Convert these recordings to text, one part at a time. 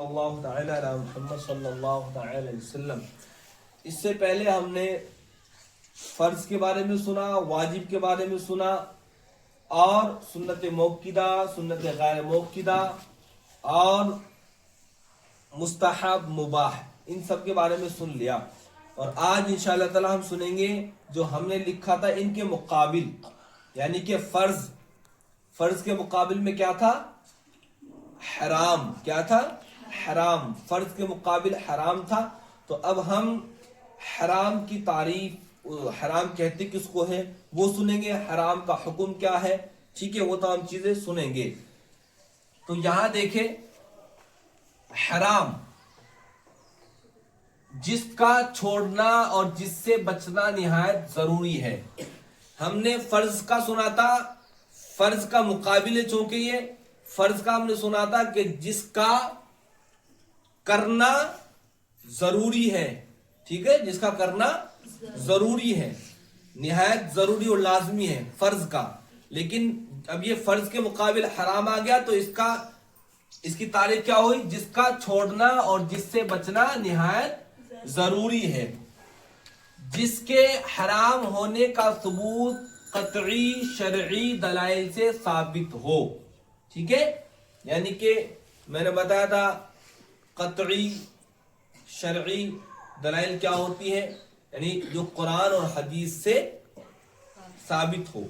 صلی اللہ تعالی علی محمد صلی اللہ تعالی علیہ وسلم۔ اس سے پہلے ہم نے فرض کے بارے میں سنا، واجب کے بارے میں سنا، اور سنت موقدہ، سنت غیر موقدہ اور مستحب، مباح، ان سب کے بارے میں سن لیا۔ اور آج انشاءاللہ تعالی ہم سنیں گے جو ہم نے لکھا تھا ان کے مقابل، یعنی کہ فرض کے مقابل میں کیا تھا؟ حرام۔ کیا تھا؟ حرام۔ فرض کے مقابل حرام تھا۔ تو اب ہم حرام کی تعریف، حرام کہتے کس کو ہے وہ سنیں گے، حرام کا حکم کیا ہے، ٹھیک ہے، وہ تمام چیزیں سنیں گے۔ تو یہاں دیکھیں، حرام جس کا چھوڑنا اور جس سے بچنا نہایت ضروری ہے۔ ہم نے فرض کا سنا تھا، فرض کا مقابل ہے، چونکہ یہ فرض کا ہم نے سنا تھا کہ جس کا کرنا ضروری ہے، ٹھیک ہے، جس کا کرنا ضروری ہے، نہایت ضروری اور لازمی ہے فرض کا۔ لیکن اب یہ فرض کے مقابل حرام آ گیا تو اس کی تعریف کیا ہوئی؟ جس کا چھوڑنا اور جس سے بچنا نہایت ضروری ہے، جس کے حرام ہونے کا ثبوت قطعی شرعی دلائل سے ثابت ہو، ٹھیک ہے، یعنی کہ میں نے بتایا تھا قطعی شرعی دلائل کیا ہوتی ہے، یعنی جو قرآن اور حدیث سے ثابت ہو۔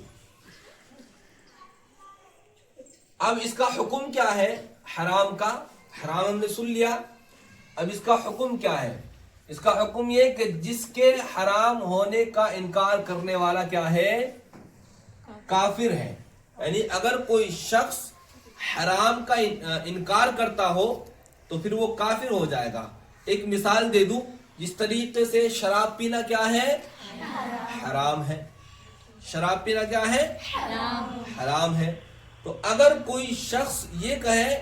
اب اس کا حکم کیا ہے حرام کا؟ حرام ہم نے سن لیا، اب اس کا حکم کیا ہے؟ اس کا حکم یہ کہ جس کے حرام ہونے کا انکار کرنے والا کیا ہے؟ کافر ہے۔ یعنی اگر کوئی شخص حرام کا انکار کرتا ہو تو پھر وہ کافر ہو جائے گا۔ ایک مثال دے دوں، جس طریقے سے شراب پینا کیا ہے؟ حرام ہے۔ شراب پینا کیا ہے؟ حرام ہے۔ تو اگر کوئی شخص یہ کہے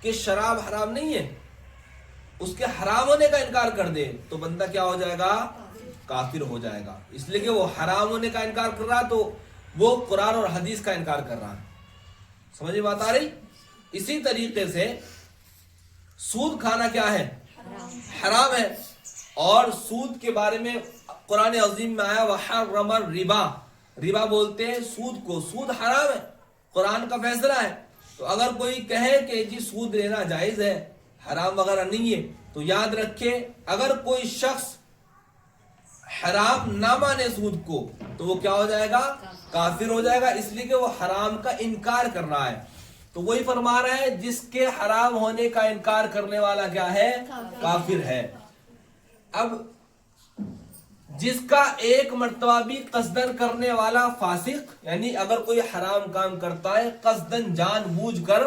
کہ شراب حرام نہیں ہے، اس کے حرام ہونے کا انکار کر دے تو بندہ کیا ہو جائے گا؟ کافر ہو جائے گا، اس لیے کہ وہ حرام ہونے کا انکار کر رہا تو وہ قرآن اور حدیث کا انکار کر رہا ہے۔ سمجھ میں بات آ رہی؟ اسی طریقے سے سود کھانا کیا ہے؟ حرام ہے، اور سود کے بارے میں قرآن عظیم میں آیا وحرم الربا، ربا بولتے ہیں سود کو، سود حرام ہے، قرآن کا فیصلہ ہے۔ تو اگر کوئی کہے کہ جی سود لینا جائز ہے، حرام وغیرہ نہیں ہے، تو یاد رکھے اگر کوئی شخص حرام نہ مانے سود کو تو وہ کیا ہو جائے گا؟ کافر ہو جائے گا، اس لیے کہ وہ حرام کا انکار کر رہا ہے۔ تو وہی فرما رہا ہے جس کے حرام ہونے کا انکار کرنے والا کیا ہے؟ کافر ہے۔ اب جس کا ایک مرتبہ بھی قصدن کرنے والا فاسق، یعنی اگر کوئی حرام کام کرتا ہے قصدن جان بوجھ کر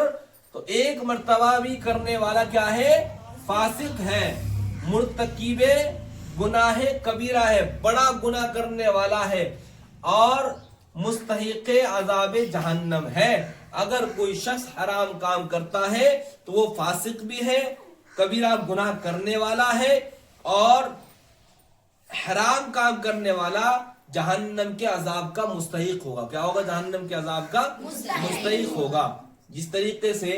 تو ایک مرتبہ بھی کرنے والا کیا ہے؟ فاسق ہے، مرتکب گناہ کبیرہ ہے، بڑا گناہ کرنے والا ہے، اور مستحق عذاب جہنم ہے۔ اگر کوئی شخص حرام کام کرتا ہے تو وہ فاسق بھی ہے، کبیرہ گناہ کرنے والا ہے، اور حرام کام کرنے والا جہنم کے عذاب کا مستحق ہوگا۔ کیا ہوگا؟ جہنم کے عذاب کا مستحق ہوگا۔ جس طریقے سے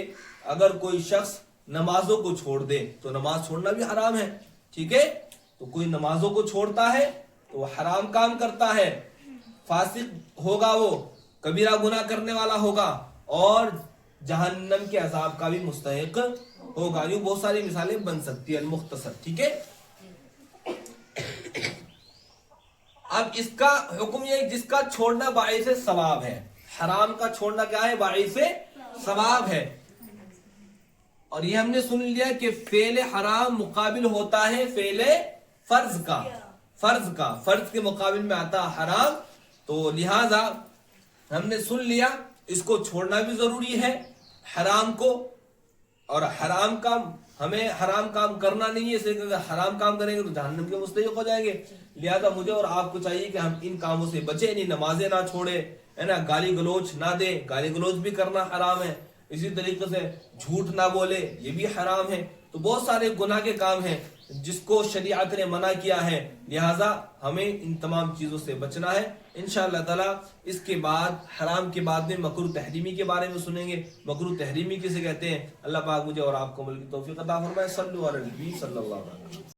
اگر کوئی شخص نمازوں کو چھوڑ دے تو نماز چھوڑنا بھی حرام ہے، ٹھیک ہے، تو کوئی نمازوں کو چھوڑتا ہے تو وہ حرام کام کرتا ہے، فاسق ہوگا، وہ کبیرہ گناہ کرنے والا ہوگا، اور جہنم کے عذاب کا بھی مستحق ہوگا۔ یہ بہت ساری مثالیں بن سکتی ہیں المختصر، ٹھیک ہے۔ اب اس کا حکم یہ جس کا چھوڑنا باعث ثواب ہے، حرام کا چھوڑنا کیا ہے؟ باعث ثواب ہے۔ اور یہ ہم نے سن لیا کہ فعل حرام مقابل ہوتا ہے فعل فرض کا، فرض کے مقابل میں آتا حرام، تو لہذا ہم نے سن لیا اس کو چھوڑنا بھی ضروری ہے حرام کو، اور حرام کام ہمیں حرام کام کرنا نہیں ہے، اس لیے کہ اگر حرام کام کریں گے تو جہنم کے مستحق ہو جائیں گے۔ لہذا مجھے اور آپ کو چاہیے کہ ہم ان کاموں سے بچیں، نہیں نمازیں نہ چھوڑیں، ہے نا، گالی گلوچ نہ دیں، گالی گلوچ بھی کرنا حرام ہے اسی طریقے سے جھوٹ نہ بولے، یہ بھی حرام ہے. تو بہت سارے گناہ کے کام ہیں جس کو شریعت نے منع کیا ہے، لہٰذا ہمیں ان تمام چیزوں سے بچنا ہے. انشاءاللہ تعالی اس کے بعد حرام کے بعد میں مکروہ تحریمی کے بارے میں سنیں گے. مکروہ تحریمی کسے کہتے ہیں؟ اللہ پاک مجھے اور آپ کو عمل کی توفیق عطا فرمائے. صلو علی النبی صلی اللہ علیہ وسلم.